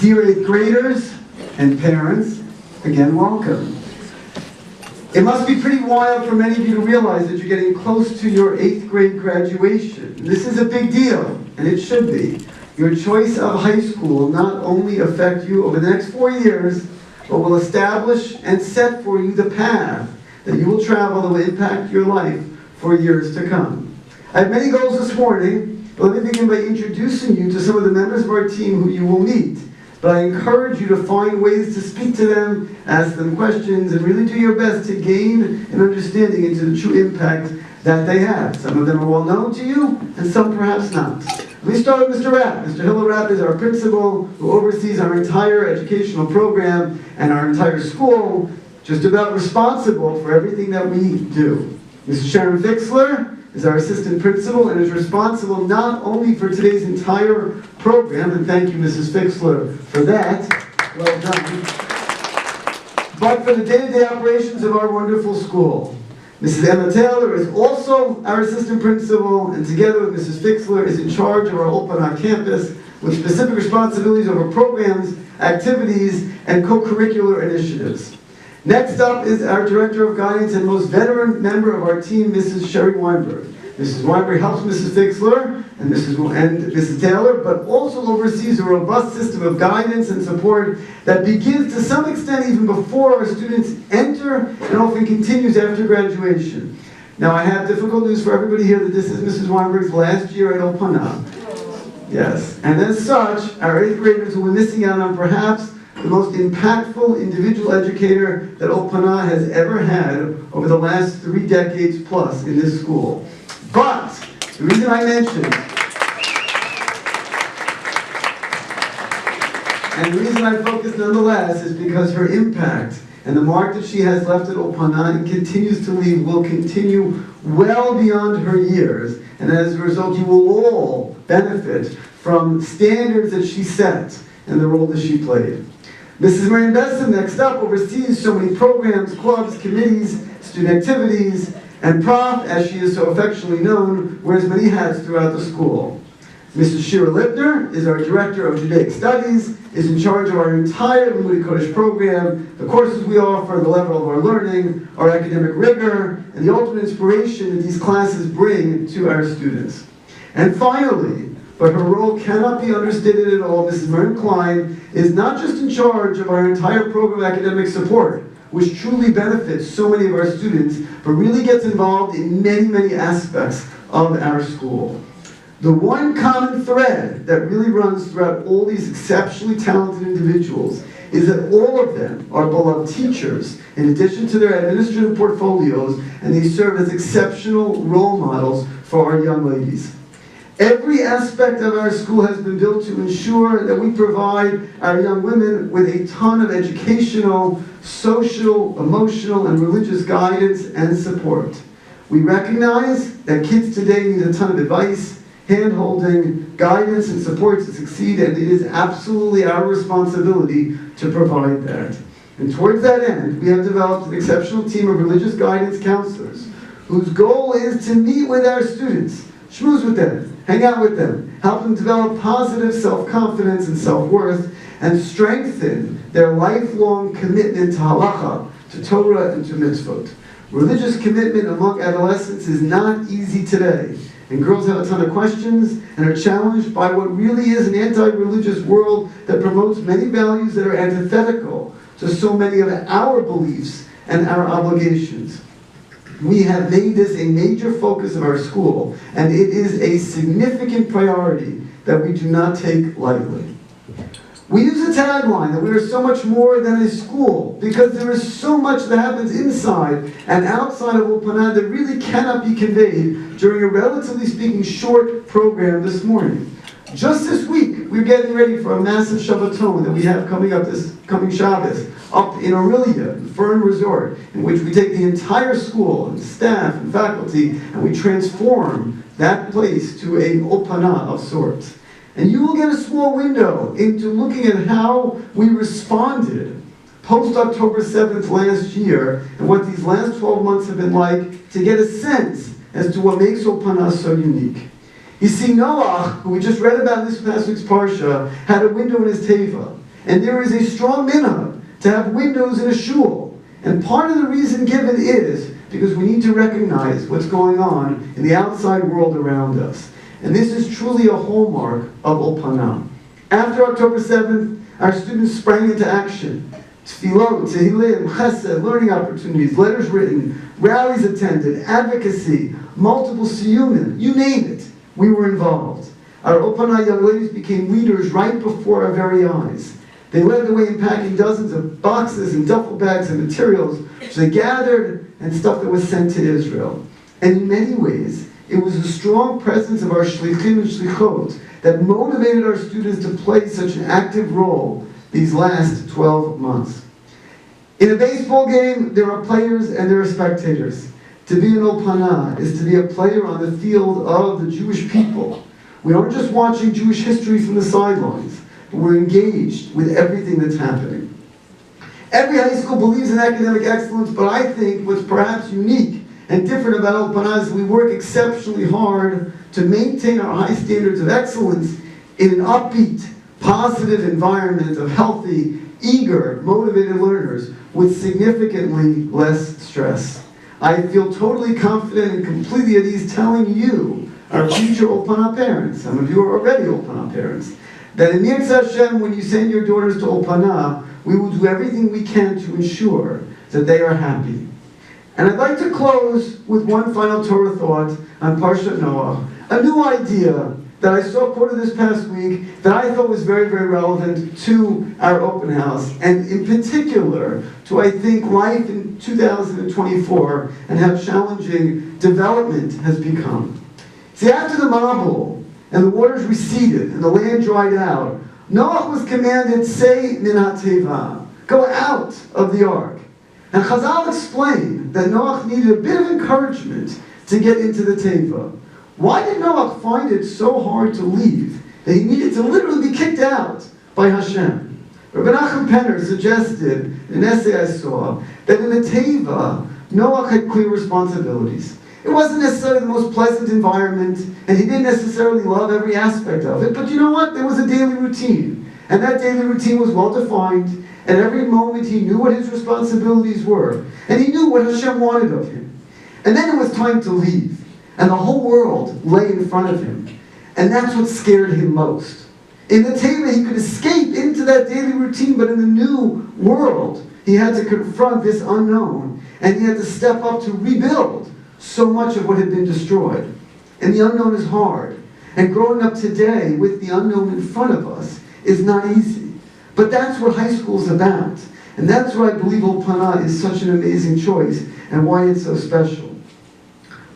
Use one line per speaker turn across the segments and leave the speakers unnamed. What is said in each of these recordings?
Dear 8th graders and parents, again, welcome. It must be pretty wild for many of you to realize that you're getting close to your 8th grade graduation. This is a big deal, and it should be. Your choice of high school will not only affect you over the next 4 years, but will establish and set for you the path that you will travel that will impact your life for years to come. I have many goals this morning, but let me begin by introducing you to some of the members of our team who you will meet. But I encourage you to find ways to speak to them, ask them questions, and really do your best to gain an understanding into the true impact that they have. Some of them are well known to you, and some perhaps not. Let me start with Mr. Rapp. Mr. Hillel Rapp is our principal who oversees our entire educational program and our entire school, just about responsible for everything that we do. Mrs. Sharon Fixler is our assistant principal and is responsible not only for today's entire program, and thank you, Mrs. Fixler, for that, well done, but for the day-to-day operations of our wonderful school. Mrs. Emma Taylor is also our assistant principal, and together with Mrs. Fixler is in charge of our Open campus with specific responsibilities over programs, activities, and co-curricular initiatives. Next up is our Director of Guidance and most veteran member of our team, Mrs. Sherry Weinberg. Mrs. Weinberg helps Mrs. Fixler and Mrs. Taylor, but also oversees a robust system of guidance and support that begins to some extent even before our students enter and often continues after graduation. Now, I have difficult news for everybody here that this is Mrs. Weinberg's last year at Opana. Yes, and as such, our 8th graders will be missing out on perhaps the most impactful individual educator that Opana has ever had over the last 3 decades plus in this school. But the reason I mentioned, and the reason I focus nonetheless, is because her impact and the mark that she has left at Opana and continues to leave will continue well beyond her years. And as a result, you will all benefit from standards that she set and the role that she played. Mrs. Marian Besson, next up, oversees so many programs, clubs, committees, student activities, and Prof, as she is so affectionately known, wears many hats throughout the school. Mrs. Shira Lipner is our Director of Judaic Studies, is in charge of our entire Limud Kodesh program, the courses we offer, the level of our learning, our academic rigor, and the ultimate inspiration that these classes bring to our students. And finally, but her role cannot be understated at all, Mrs. Maren Klein is not just in charge of our entire program of academic support, which truly benefits so many of our students, but really gets involved in many, many aspects of our school. The one common thread that really runs throughout all these exceptionally talented individuals is that all of them are beloved teachers, in addition to their administrative portfolios, and they serve as exceptional role models for our young ladies. Every aspect of our school has been built to ensure that we provide our young women with a ton of educational, social, emotional, and religious guidance and support. We recognize that kids today need a ton of advice, hand-holding, guidance, and support to succeed, and it is absolutely our responsibility to provide that. And towards that end, we have developed an exceptional team of religious guidance counselors whose goal is to meet with our students, schmooze with them, hang out with them, help them develop positive self-confidence and self-worth, and strengthen their lifelong commitment to halacha, to Torah, and to mitzvot. Religious commitment among adolescents is not easy today, and girls have a ton of questions and are challenged by what really is an anti-religious world that promotes many values that are antithetical to so many of our beliefs and our obligations. We have made this a major focus of our school, and it is a significant priority that we do not take lightly. We use a tagline that we are so much more than a school, because there is so much that happens inside and outside of Opana that really cannot be conveyed during a relatively speaking short program this morning. Just this week, we're getting ready for a massive Shabbaton that we have coming up this coming Shabbos, up in Aurelia, the Fern Resort, in which we take the entire school and staff and faculty and we transform that place to a Opana of sorts. And you will get a small window into looking at how we responded post-October 7th last year and what these last 12 months have been like to get a sense as to what makes Opana so unique. You see, Noah, who we just read about in this past week's Parsha, had a window in his teva. And there is a strong minhag to have windows in a shul. And part of the reason given is because we need to recognize what's going on in the outside world around us. And this is truly a hallmark of Ulpana. After October 7th, our students sprang into action. Tefillot, Tehillim, Chesed, learning opportunities, letters written, rallies attended, advocacy, multiple siyumim, you name it, we were involved. Our Ulpana young ladies became leaders right before our very eyes. They led the way in packing dozens of boxes and duffel bags and materials which they gathered and stuff that was sent to Israel. And in many ways, it was the strong presence of our shlichim and shlichot that motivated our students to play such an active role these last 12 months. In a baseball game, there are players and there are spectators. To be an Ulpana is to be a player on the field of the Jewish people. We aren't just watching Jewish history from the sidelines, but we're engaged with everything that's happening. Every high school believes in academic excellence, but I think what's perhaps unique and different about Ulpana is we work exceptionally hard to maintain our high standards of excellence in an upbeat, positive environment of healthy, eager, motivated learners with significantly less stress. I feel totally confident and completely at ease telling you, our future Ulpana parents, some of you are already Ulpana parents, that in Yirtzeh Hashem, when you send your daughters to Ulpana, we will do everything we can to ensure that they are happy. And I'd like to close with one final Torah thought on Parshat Noach, a new idea that I saw quoted this past week that I thought was very, very relevant to our open house, and in particular to, I think, life in 2024 and how challenging development has become. See, after the Mabul and the waters receded and the land dried out, Noach was commanded, say min ha'teva, go out of the ark. And Chazal explained that Noach needed a bit of encouragement to get into the teva. Why did Noach find it so hard to leave that he needed to literally be kicked out by Hashem? Rabbi Nachum Penner suggested in an essay I saw that in the teva, Noach had clear responsibilities. It wasn't necessarily the most pleasant environment, and he didn't necessarily love every aspect of it, but you know what? There was a daily routine, and that daily routine was well-defined, and every moment he knew what his responsibilities were, and he knew what Hashem wanted of him. And then it was time to leave, and the whole world lay in front of him, and that's what scared him most. In the Teva, he could escape into that daily routine, but in the new world, he had to confront this unknown, and he had to step up to rebuild so much of what had been destroyed. And the unknown is hard. And growing up today with the unknown in front of us is not easy. But that's what high school is about. And that's why I believe Ulpana is such an amazing choice and why it's so special.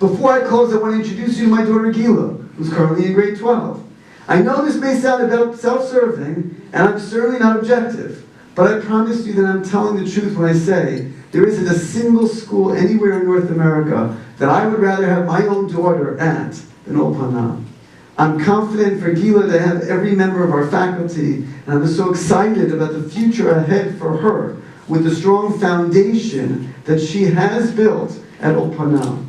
Before I close, I want to introduce you to my daughter Gila, who's currently in grade 12. I know this may sound a bit self-serving, and I'm certainly not objective, but I promise you that I'm telling the truth when I say there isn't a single school anywhere in North America that I would rather have my own daughter at than Ulpana. I'm confident for Gila to have every member of our faculty, and I'm so excited about the future ahead for her with the strong foundation that she has built at Ulpana.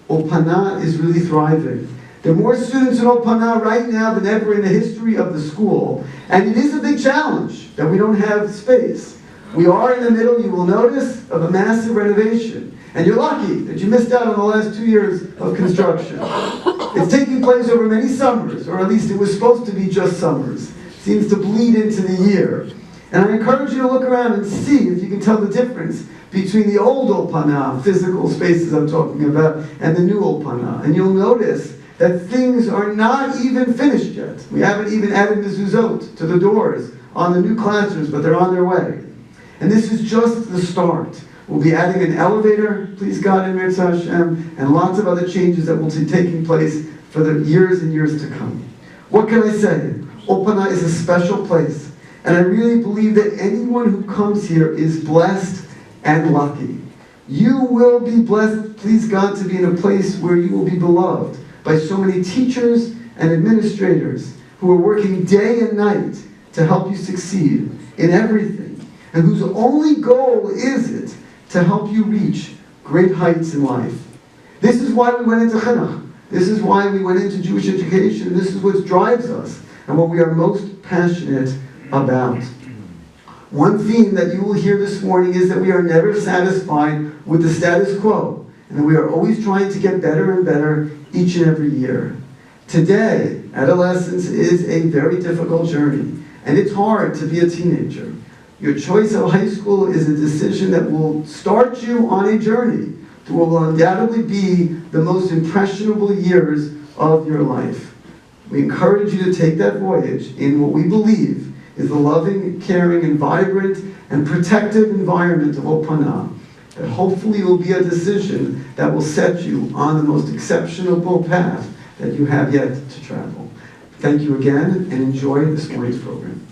Ulpana is really thriving. There are more students in Ulpana right now than ever in the history of the school, and it is a big challenge that we don't have space. We are in the middle, you will notice, of a massive renovation. And you're lucky that you missed out on the last 2 years of construction. It's taking place over many summers, or at least it was supposed to be just summers. It seems to bleed into the year. And I encourage you to look around and see if you can tell the difference between the old Ulpana, physical spaces I'm talking about, and the new Ulpana. And you'll notice that things are not even finished yet. We haven't even added mezuzot to the doors on the new classrooms, but they're on their way. And this is just the start. We'll be adding an elevator, please God, in Yirtzeh Hashem, and lots of other changes that will be taking place for the years and years to come. What can I say? Ulpana is a special place, and I really believe that anyone who comes here is blessed and lucky. You will be blessed, please God, to be in a place where you will be beloved by so many teachers and administrators who are working day and night to help you succeed in everything, and whose only goal is it to help you reach great heights in life. This is why we went into chinuch. This is why we went into Jewish education. This is what drives us and what we are most passionate about. One theme that you will hear this morning is that we are never satisfied with the status quo, and that we are always trying to get better and better each and every year. Today, adolescence is a very difficult journey, and it's hard to be a teenager. Your choice of high school is a decision that will start you on a journey that will undoubtedly be the most impressionable years of your life. We encourage you to take that voyage in what we believe is the loving, caring, and vibrant and protective environment of Opana, that hopefully will be a decision that will set you on the most exceptional path that you have yet to travel. Thank you again, and enjoy this morning's program.